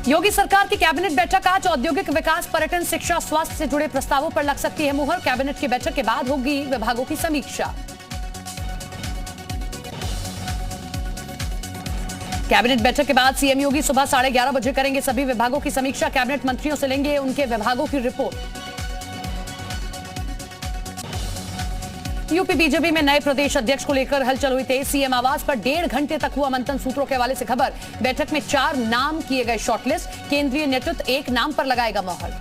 योगी सरकार की कैबिनेट बैठक आज। औद्योगिक विकास, पर्यटन, शिक्षा, स्वास्थ्य से जुड़े प्रस्तावों पर लग सकती है मुहर। कैबिनेट की बैठक के बाद होगी विभागों की समीक्षा। कैबिनेट बैठक के बाद सीएम योगी सुबह 11:30 बजे करेंगे सभी विभागों की समीक्षा। कैबिनेट मंत्रियों से लेंगे उनके विभागों की रिपोर्ट। यूपी बीजेपी में नए प्रदेश अध्यक्ष को लेकर हलचल हुई तेज। सीएम आवास पर 1.5 घंटे तक हुआ मंथन। सूत्रों के हवाले से खबर, बैठक में 4 नाम किए गए शॉर्टलिस्ट। केंद्रीय नेतृत्व एक नाम पर लगाएगा मोहर।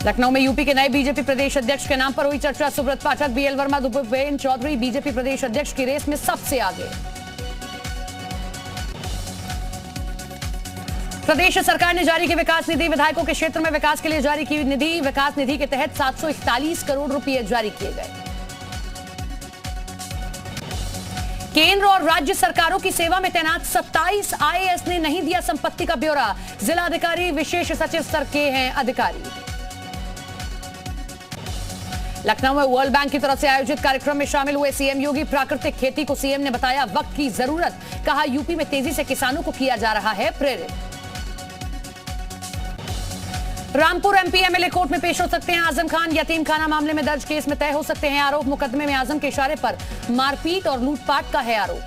लखनऊ में यूपी के नए बीजेपी प्रदेश अध्यक्ष के नाम पर हुई चर्चा। सुब्रत पाठक, बीएल वर्मा, भूपेन्द्र चौधरी बीजेपी प्रदेश अध्यक्ष की रेस में सबसे आगे। प्रदेश सरकार ने जारी की विकास निधि। विधायकों के क्षेत्र में विकास के लिए जारी की निधि। विकास निधि के तहत 741 करोड़ रुपए जारी किए गए। केंद्र और राज्य सरकारों की सेवा में तैनात 27 आईएएस ने नहीं दिया संपत्ति का ब्यौरा। जिला अधिकारी, विशेष सचिव स्तर के हैं अधिकारी। लखनऊ में वर्ल्ड बैंक की तरफ से आयोजित कार्यक्रम में शामिल हुए सीएम योगी। प्राकृतिक खेती को सीएम ने बताया वक्त की जरूरत। कहा यूपी में तेजी से किसानों को किया जा रहा है प्रेरित। रामपुर एमपी एमएलए कोर्ट में पेश हो सकते हैं। आजम खान यतीम खाना मामले में दर्ज केस में तय हो सकते हैं आरोप। मुकदमे में आजम के इशारे पर मारपीट और लूटपाट का है आरोप।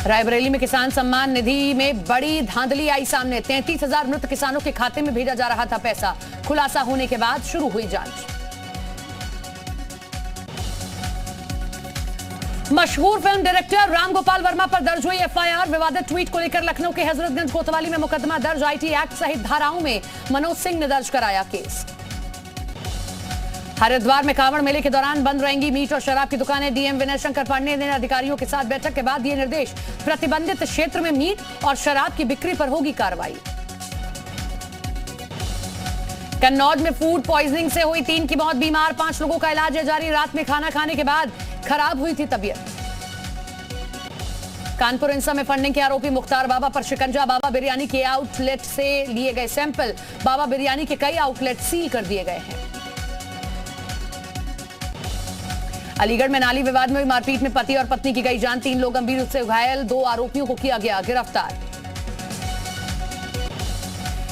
रायबरेली में किसान सम्मान निधि में बड़ी धांधली आई सामने। 33,000 मृत किसानों के खाते में भेजा जा रहा था पैसा। खुलासा होने के बाद शुरू हुई जांच। मशहूर फिल्म डायरेक्टर राम गोपाल वर्मा पर दर्ज हुई एफआईआर। विवादित ट्वीट को लेकर लखनऊ के हजरतगंज कोतवाली में मुकदमा दर्ज। आईटी एक्ट सहित धाराओं में मनोज सिंह ने दर्ज कराया केस। हरिद्वार में कांवड़ मेले के दौरान बंद रहेंगी मीट और शराब की दुकानें। डीएम विनय शंकर पांडे ने अधिकारियों के साथ बैठक के बाद दिए निर्देश। प्रतिबंधित क्षेत्र में मीट और शराब की बिक्री पर होगी कार्रवाई। कन्नौज में फूड पॉइजनिंग से हुई 3 की मौत। बीमार 5 लोगों का इलाज है जारी। रात में खाना खाने के बाद खराब हुई थी तबीयत। कानपुर इंसा में फंडिंग के आरोपी मुख्तार बाबा पर शिकंजा। बाबा बिरयानी के आउटलेट से लिए गए सैंपल। बाबा बिरयानी के कई आउटलेट सील कर दिए गए हैं। अलीगढ़ में नाली विवाद में हुई मारपीट में पति और पत्नी की गई जान। 3 लोग गंभीर रूप से घायल। 2 आरोपियों को किया गया गिरफ्तार।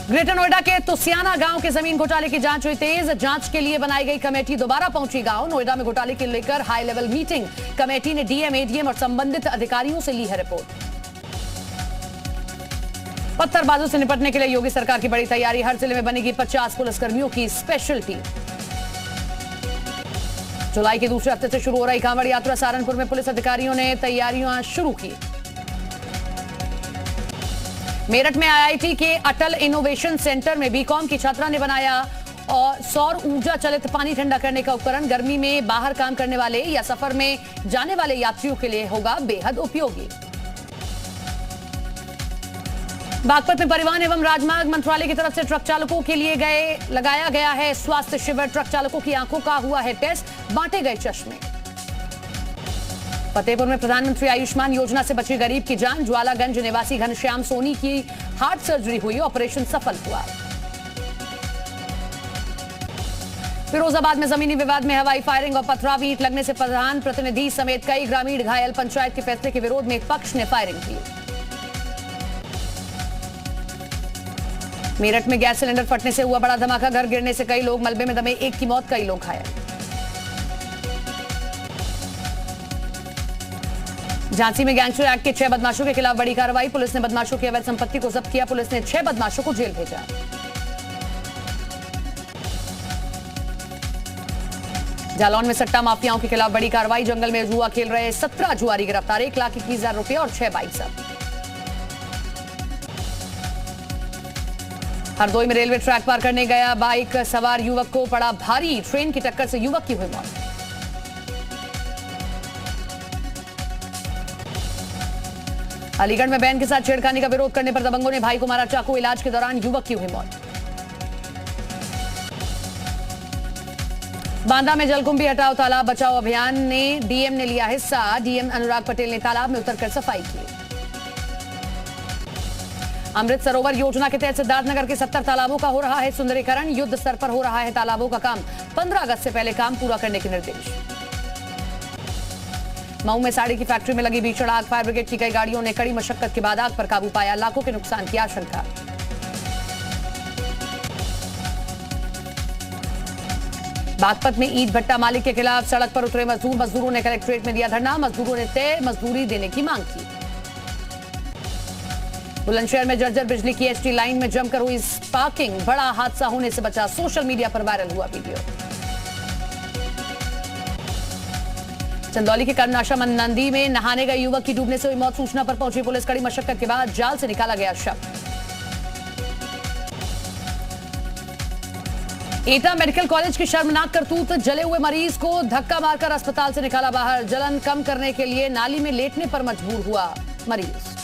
ग्रेटर नोएडा के तुसियाना गांव के जमीन घोटाले की जांच हुई तेज। जांच के लिए बनाई गई कमेटी दोबारा पहुंची गांव। नोएडा में घोटाले को लेकर हाई लेवल मीटिंग। कमेटी ने डीएम, एडीएम और संबंधित अधिकारियों से ली है रिपोर्ट। पत्थरबाजों से निपटने के लिए योगी सरकार की बड़ी तैयारी। हर जिले में बनेगी 50 पुलिसकर्मियों की स्पेशल टीम। जुलाई के दूसरे हफ्ते से शुरू हो रही कांवड़ यात्रा। सहारनपुर में पुलिस अधिकारियों ने तैयारियां शुरू की। मेरठ में आईआईटी के अटल इनोवेशन सेंटर में बीकॉम की छात्रा ने बनाया और सौर ऊर्जा चलित पानी ठंडा करने का उपकरण। गर्मी में बाहर काम करने वाले या सफर में जाने वाले यात्रियों के लिए होगा बेहद उपयोगी। बागपत में परिवहन एवं राजमार्ग मंत्रालय की तरफ से ट्रक चालकों के लिए लगाया गया है स्वास्थ्य शिविर। ट्रक चालकों की आंखों का हुआ है टेस्ट। बांटे गए चश्मे। फतेहपुर में प्रधानमंत्री आयुष्मान योजना से बची गरीब की जान। ज्वालागंज निवासी घनश्याम सोनी की हार्ट सर्जरी हुई। ऑपरेशन सफल हुआ। फिरोजाबाद में जमीनी विवाद में हवाई फायरिंग और पथराव। ईंट लगने से प्रधान प्रतिनिधि समेत कई ग्रामीण घायल। पंचायत के फैसले के विरोध में एक पक्ष ने फायरिंग की। मेरठ में गैस सिलेंडर फटने से हुआ बड़ा धमाका। घर गिरने से कई लोग मलबे में दमे। 1 की मौत, कई लोग घायल। झांसी में गैंगस्टर एक्ट के 6 बदमाशों के खिलाफ बड़ी कार्रवाई। पुलिस ने बदमाशों की अवैध संपत्ति को जब्त किया। पुलिस ने 6 बदमाशों को जेल भेजा। जालौन में सट्टा माफियाओं के खिलाफ बड़ी कार्रवाई। जंगल में जुआ खेल रहे 17 जुआरी गिरफ्तार। 1,21,000 रुपए और 6 बाइक जब्त। हरदोई में रेलवे ट्रैक पार करने गया बाइक सवार युवक को पड़ा भारी। ट्रेन की टक्कर से युवक की हुई मौत। अलीगढ़ में बहन के साथ छेड़खानी का विरोध करने पर दबंगों ने भाई को मारा चाकू। इलाज के दौरान युवक की हुई मौत। बांदा में जलकुंभी हटाओ तालाब बचाओ अभियान ने डीएम ने लिया हिस्सा। डीएम अनुराग पटेल ने तालाब में उतरकर सफाई की। अमृत सरोवर योजना के तहत सिद्धार्थनगर के 70 तालाबों का हो रहा है सुंदरीकरण। युद्ध स्तर पर हो रहा है तालाबों का काम। 15 अगस्त से पहले काम पूरा करने के निर्देश। मऊ में साड़ी की फैक्ट्री में लगी भीषण आग, फायर ब्रिगेड की कई गाड़ियों ने कड़ी मशक्कत के बाद आग पर काबू पाया, लाखों के नुकसान की आशंका। बागपत में ईंट भट्टा मालिक के खिलाफ सड़क पर उतरे मजदूर, मजदूरों ने कलेक्ट्रेट में दिया धरना, मजदूरों ने तय मजदूरी देने की मांग की। बुलंदशहर में जर्जर बिजली की एचटी लाइन में जमकर हुई स्पार्किंग, बड़ा हादसा होने से बचा, सोशल मीडिया पर वायरल हुआ वीडियो। चंदौली के कर्मनाशा नदी में नहाने गए युवक की डूबने से हुई मौत, सूचना पर पहुंची पुलिस, कड़ी मशक्कत के बाद जाल से निकाला गया शव। एटा मेडिकल कॉलेज की शर्मनाक करतूत, जले हुए मरीज को धक्का मारकर अस्पताल से निकाला बाहर, जलन कम करने के लिए नाली में लेटने पर मजबूर हुआ मरीज।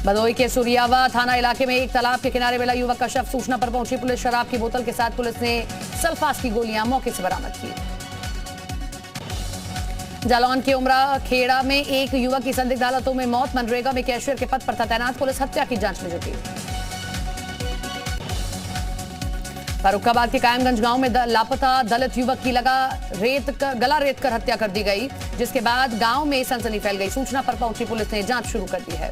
भदोही के सुरियावा थाना इलाके में एक तालाब के किनारे मिला युवक का शव, सूचना पर पहुंची पुलिस, शराब की बोतल के साथ पुलिस ने सल्फास की गोलियां मौके से बरामद की। जालौन के उमरा खेड़ा में एक युवक की संदिग्ध हालतों में मौत, मनरेगा में कैशियर के पद पर था तैनात, पुलिस हत्या की जांच में जुटी। फर्रुखाबाद के कायमगंज गांव में लापता दलित युवक की गला रेत कर हत्या कर दी गई, जिसके बाद गांव में सनसनी फैल गई, सूचना पर पहुंची पुलिस ने जांच शुरू कर दी है।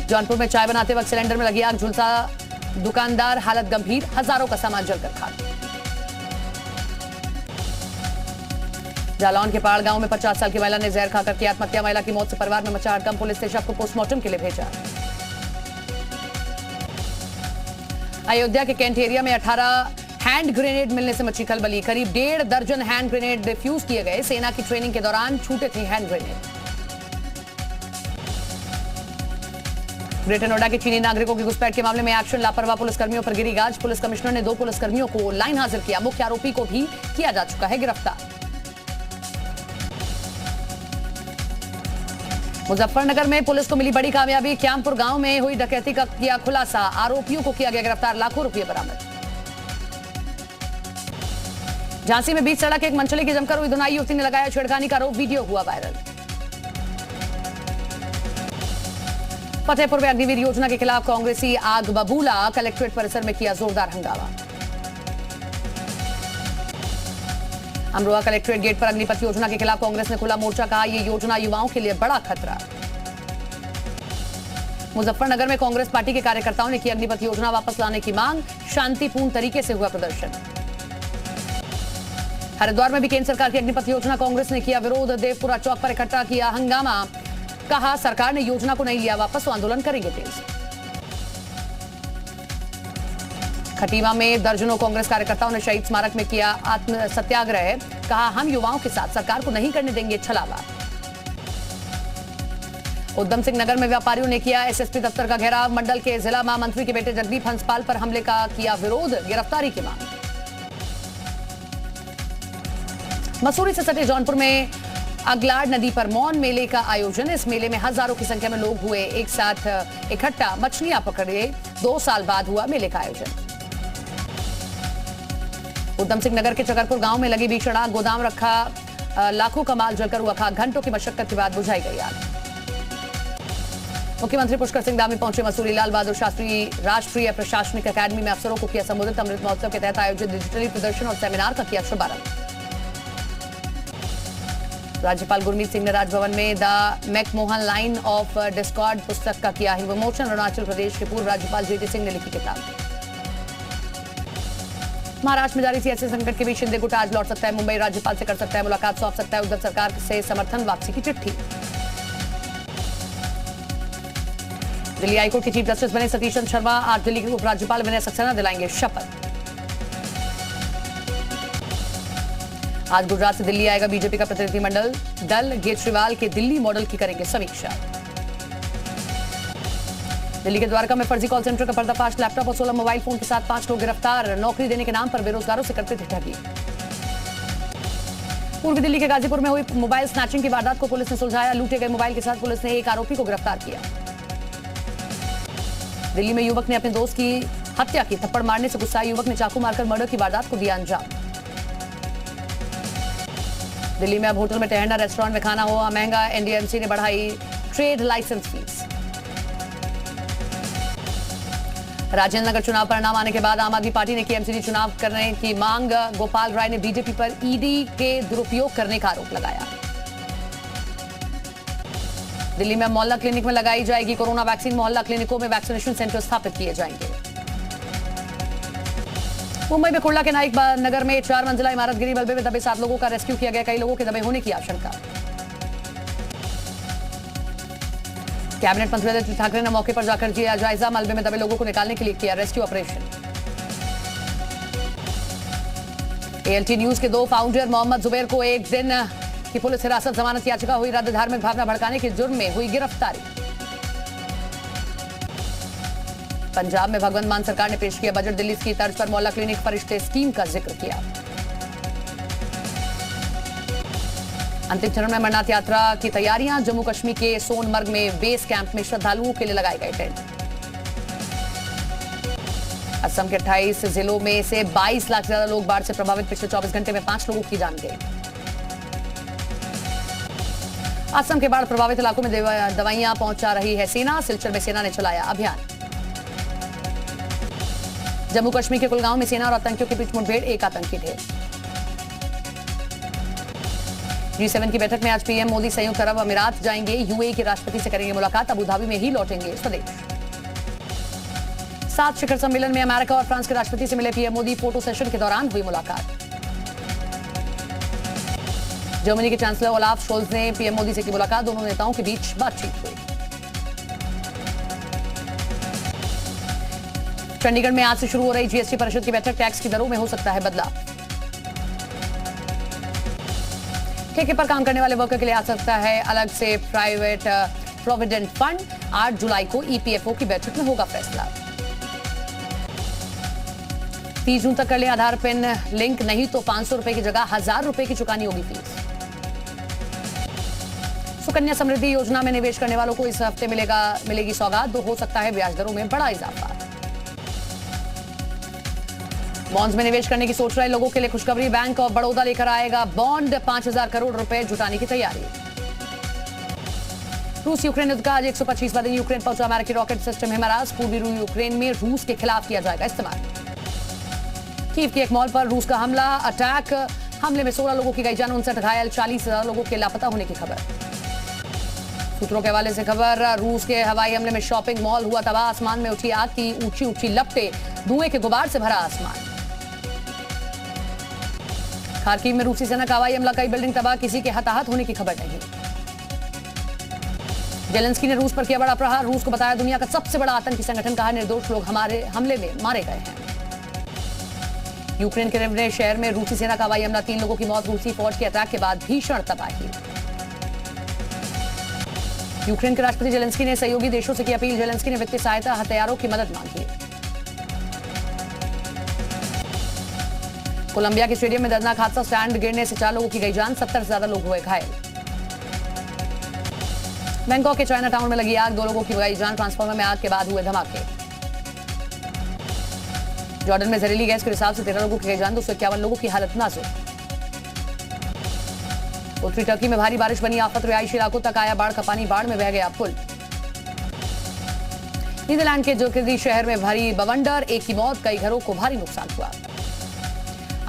जौनपुर में चाय बनाते वक्त सिलेंडर में लगी आग, झुलसा दुकानदार, हालत गंभीर, हजारों का सामान जलकर खाक। जालौन के पहाड़ गांव में 50 साल की महिला ने जहर खाकर की आत्महत्या, महिला की मौत से परिवार में मचा हड़कंप, पुलिस ने शव को पोस्टमार्टम के लिए भेजा। अयोध्या के कैंट एरिया में 18 हैंड ग्रेनेड मिलने से मची खलबली, करीब 1.5 दर्जन हैंड ग्रेनेड डिफ्यूज किए गए, सेना की ट्रेनिंग के दौरान छूटे थे हैंड ग्रेनेड। ग्रेटर नोएडा के चीनी नागरिकों की घुसपैठ के मामले में एक्शन, लापरवाह पुलिसकर्मियों पर गिरी गाज, पुलिस कमिश्नर ने 2 पुलिसकर्मियों को लाइन हाजिर किया, मुख्य आरोपी को भी किया जा चुका है गिरफ्तार। मुजफ्फरनगर में पुलिस को मिली बड़ी कामयाबी, क्यामपुर गांव में हुई डकैती का किया खुलासा, आरोपियों को किया गया गिरफ्तार, लाखों रुपये बरामद। झांसी में बीच सड़क एक मनचले की जमकर हुई धुनाई, युवती ने लगाया छेड़खानी का आरोप, वीडियो हुआ वायरल। फतेहपुर में अग्निवीर योजना के खिलाफ कांग्रेसी आग बबूला, कलेक्ट्रेट परिसर में किया जोरदार हंगामा। अमरोहा कलेक्ट्रेट गेट पर अग्निपथ योजना के खिलाफ कांग्रेस ने खुला मोर्चा, कहा यह योजना युवाओं के लिए बड़ा खतरा। मुजफ्फरनगर में कांग्रेस पार्टी के कार्यकर्ताओं ने की अग्निपथ योजना वापस लाने की मांग, शांतिपूर्ण तरीके से हुआ प्रदर्शन। हरिद्वार में भी केंद्र सरकार की अग्निपथ योजना कांग्रेस ने किया विरोध, देवपुरा चौक पर इकट्ठा किया हंगामा, कहा सरकार ने योजना को नहीं लिया वापस तो आंदोलन करेंगे तेज। खटीमा में दर्जनों कांग्रेस कार्यकर्ताओं ने शहीद स्मारक में किया आत्म सत्याग्रह, कहा हम युवाओं के साथ, सरकार को नहीं करने देंगे छलावा। उधम सिंह नगर में व्यापारियों ने किया एसएसपी दफ्तर का घेराव, मंडल के जिला महामंत्री के बेटे जगदीप हंसपाल पर हमले का किया विरोध, गिरफ्तारी की मांग। मसूरी से सटे जौनपुर में अगलाड़ नदी पर मौन मेले का आयोजन, इस मेले में हजारों की संख्या में लोग हुए एक साथ इकट्ठा, मछलियां पकड़े, 2 साल बाद हुआ मेले का आयोजन। उधम सिंह नगर के चकरपुर गांव में लगी भीषण आग, गोदाम रखा लाखों का माल जलकर हुआ खाक, घंटों की मशक्कत के बाद बुझाई गई आग। मुख्यमंत्री पुष्कर सिंह धामी पहुंचे मसूरी, लाल बहादुर शास्त्री राष्ट्रीय प्रशासनिक अकादमी में अफसरों को किया संबोधित, अमृत महोत्सव के तहत आयोजित डिजिटली प्रदर्शन और सेमिनार का किया शुभारंभ। राज्यपाल गुरमीत सिंह ने राजभवन में the McMahon line of Discord पुस्तक का किया विमोचन, अरुणाचल प्रदेश के पूर्व राज्यपाल जेडी सिंह ने लिखी किताब। महाराष्ट्र में जारी सियासी संकट के बीच शिंदे गुट आज लौट सकता है मुंबई, राज्यपाल से कर सकता है मुलाकात, सौंप सकता है उद्धव सरकार से समर्थन वापसी की चिट्ठी। दिल्ली हाईकोर्ट के चीफ जस्टिस बने सतीश चंद्र शर्मा, आज दिल्ली के उपराज्यपाल विनय सक्सेना दिलाएंगे शपथ। आज गुजरात से दिल्ली आएगा बीजेपी का प्रतिनिधिमंडल दल, केजरीवाल के दिल्ली मॉडल की करेंगे समीक्षा। दिल्ली के द्वारका में फर्जी कॉल सेंटर का पर्दाफाश, लैपटॉप और 16 मोबाइल फोन के साथ 5 लोग गिरफ्तार, नौकरी देने के नाम पर बेरोजगारों से करते थे ठगी। पूर्वी दिल्ली के गाजीपुर में हुई मोबाइल स्नैचिंग की वारदात को पुलिस ने सुलझाया, लूटे गए मोबाइल के साथ पुलिस ने एक आरोपी को गिरफ्तार किया। दिल्ली में युवक ने अपने दोस्त की हत्या की, थप्पड़ मारने से गुस्साए युवक ने चाकू मारकर मर्डर की वारदात को दिया अंजाम। दिल्ली में अब होटल में ठहरना, रेस्टोरेंट में खाना हुआ महंगा, एनडीएमसी ने बढ़ाई trade licence fees. Rajendra Nagar चुनाव परिणाम आने के बाद आम आदमी पार्टी ने की एमसीडी चुनाव करने की मांग। गोपाल राय ने बीजेपी पर ईडी के दुरुपयोग करने का आरोप लगाया। दिल्ली में मोहल्ला क्लिनिक में लगाई जाएगी कोरोना वैक्सीन। मोहल्ला क्लिनिकों में वैक्सीनेशन सेंटर स्थापित किए जाएंगे। मुंबई में कुर्ला के नाइक नगर में 4 मंजिला इमारत गिरी। मलबे में दबे 7 लोगों का रेस्क्यू किया गया। कई लोगों के दबे होने की आशंका। कैबिनेट मंत्री आदित्य ठाकरे ने मौके पर जाकर किया जायजा। मलबे में दबे लोगों को निकालने के लिए किया रेस्क्यू ऑपरेशन। एएलटी न्यूज के 2 फाउंडर मोहम्मद जुबैर को एक दिन की पुलिस हिरासत जमानत याचिका हुई रद्द। धार्मिक भावना भड़काने के जुर्म में हुई गिरफ्तारी। पंजाब में भगवंत मान सरकार ने पेश किया बजट। दिल्ली की तर्ज पर मोहल्ला क्लिनिक फरिश्ते स्कीम का जिक्र किया। अंतिम चरण में अमरनाथ यात्रा की तैयारियां। जम्मू कश्मीर के सोनमर्ग में बेस कैंप में श्रद्धालुओं के लिए लगाए गए टेंट। असम के 28 जिलों में से 22 लाख से ज्यादा लोग बाढ़ से प्रभावित। पिछले 24 घंटे में 5 लोगों की जान गई। असम के बाढ़ प्रभावित इलाकों में दवाइयां पहुंचा रही है सेना। सिलचर में सेना ने चलाया अभियान। जम्मू कश्मीर के कुलगांव में सेना और आतंकियों के बीच मुठभेड़। 1 आतंकी ढेर। G7 की बैठक में आज पीएम मोदी संयुक्त अरब अमीरात जाएंगे। यूएई के राष्ट्रपति से करेंगे मुलाकात। अबू धाबी में ही लौटेंगे स्वदेश। 7 शिखर सम्मेलन में अमेरिका और फ्रांस के राष्ट्रपति से मिले पीएम मोदी। फोटो सेशन के दौरान हुई मुलाकात। जर्मनी के चांसलर ओलाफ शोल्ज ने पीएम मोदी से की मुलाकात। दोनों नेताओं के बीच बातचीत हुई। चंडीगढ़ में आज से शुरू हो रही जीएसटी परिषद की बैठक। टैक्स की दरों में हो सकता है बदलाव। ठेके पर काम करने वाले वर्कर के लिए आ सकता है अलग से प्राइवेट प्रोविडेंट फंड। 8 जुलाई को ईपीएफओ की बैठक में होगा फैसला। 30 जून तक कर ले आधार पिन लिंक, नहीं तो 500 रुपए की जगह 1000 रुपए की चुकानी होगी फीस। सुकन्या समृद्धि योजना में निवेश करने वालों को इस हफ्ते मिलेगी सौगात। हो सकता है ब्याज दरों में बड़ा इजाफा। बॉन्ड्स में निवेश करने की सोच रहे लोगों के लिए खुशखबरी। बैंक ऑफ बड़ौदा लेकर आएगा बॉन्ड। 5000 करोड़ रुपए जुटाने की तैयारी। रूस यूक्रेन युद्ध का आज 125वां दिन। यूक्रेन पहुंचा अमेरिकी रॉकेट सिस्टम हिमराज। पूर्वी यूक्रेन में रूस के खिलाफ किया जाएगा इस्तेमाल। कीव के एक मॉल पर रूस का हमला अटैक। हमले में 16 लोगों की गई जान, 59 घायल। 40,000 लोगों के लापता होने की खबर। सूत्रों के हवाले से खबर। रूस के हवाई हमले में शॉपिंग मॉल हुआ तबाह। आसमान में उठी आग की ऊंची ऊंची लपटें। धुएं के गुबार से भरा आसमान। खार्किव में रूसी सेना का हवाई हमला। कई बिल्डिंग तबाह। किसी के हताहत होने की खबर नहीं। जेलेंस्की ने रूस पर किया बड़ा प्रहार। रूस को बताया दुनिया का सबसे बड़ा आतंकी संगठन। कहा निर्दोष लोग हमारे हमले में मारे गए हैं। यूक्रेन के रिवने शहर में रूसी सेना का हवाई हमला। 3 लोगों की मौत। रूसी फौज के अटैक के बाद भीषण तबाही। यूक्रेन के राष्ट्रपति जेलेंस्की ने सहयोगी देशों से की अपील। जेलेंस्की ने वित्तीय सहायता, हथियारों की मदद मांगी। कोलंबिया के स्टेडियम में दर्दनाक हादसा। स्टैंड गिरने से 4 लोगों की गई जान। 70 से ज्यादा लोग हुए घायल। बैंकॉक के चाइना टाउन में लगी आग। 2 लोगों की गई जान। ट्रांसफार्मर में आग के बाद हुए धमाके। जॉर्डन में जहरीली गैस के रिसाव से 13 लोगों की गई जान। 251 लोगों की हालत नाजुक। उत्तरी टर्की में भारी बारिश बनी आफत। रिहायशी इलाकों तक आया बाढ़ का पानी। बाढ़ में बह गया पुल। नीदरलैंड के जोकेदी शहर में भारी बवंडर। 1 की मौत। कई घरों को भारी नुकसान हुआ।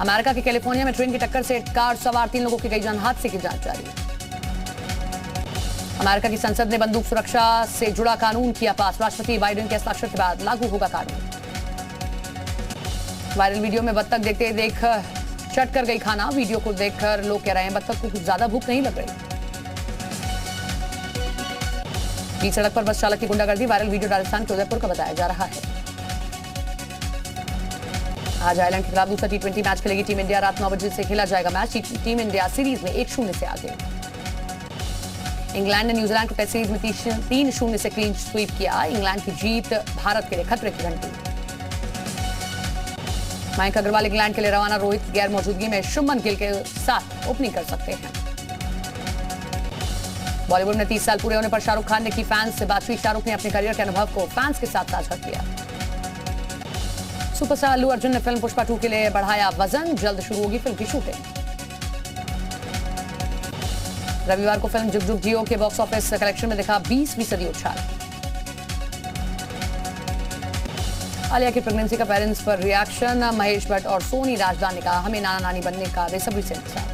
अमेरिका के कैलिफोर्निया में ट्रेन की टक्कर से कार सवार 3 लोगों की गई जान। हादसे की जांच जारी। अमेरिका की संसद ने बंदूक सुरक्षा से जुड़ा कानून किया पास। राष्ट्रपति बाइडेन के हस्ताक्षर के बाद लागू होगा कानून। वायरल वीडियो में बत्तख देखते देख चट कर गई खाना। वीडियो को देखकर लोग कह रहे हैं बत्तख को कुछ ज्यादा भूख नहीं लग रही। बीच सड़क पर बस चालक की गुंडागर्दी। वायरल वीडियो राजस्थान के उदयपुर का बताया जा रहा है। आज आयरलैंड के खिलाफ दूसरा T20 मैच खेलेगी टीम इंडिया। रात 9 बजे से खेला जाएगा मैच। टीम इंडिया सीरीज में 1-0 से आगे। इंग्लैंड ने न्यूजीलैंड को टेस्ट सीरीज में 3-0 से क्लीन स्वीप किया। इंग्लैंड की जीत भारत के लिए खतरे की घंटी। मयंक अग्रवाल इंग्लैंड के लिए रवाना। रोहित की गैर मौजूदगी में शुभमन गिल के साथ ओपनिंग कर सकते हैं। बॉलीवुड में 30 साल पूरे होने पर शाहरुख खान ने की फैंस से बातचीत। शाहरुख ने अपने करियर के अनुभव को फैंस के साथ साझा किया। सुपरस्टार अल्लू अर्जुन ने फिल्म पुष्पा 2 के लिए बढ़ाया वजन। जल्द शुरू होगी फिल्म की शूटिंग। रविवार को फिल्म जुग जुग जियो के बॉक्स ऑफिस कलेक्शन में दिखा 20वीं सदी उछाल। आलिया की प्रेगनेंसी का पेरेंट्स पर रिएक्शन, महेश भट्ट और सोनी राजदान ने कहा हमें नाना नानी बनने का बेसब्री से इंतजार।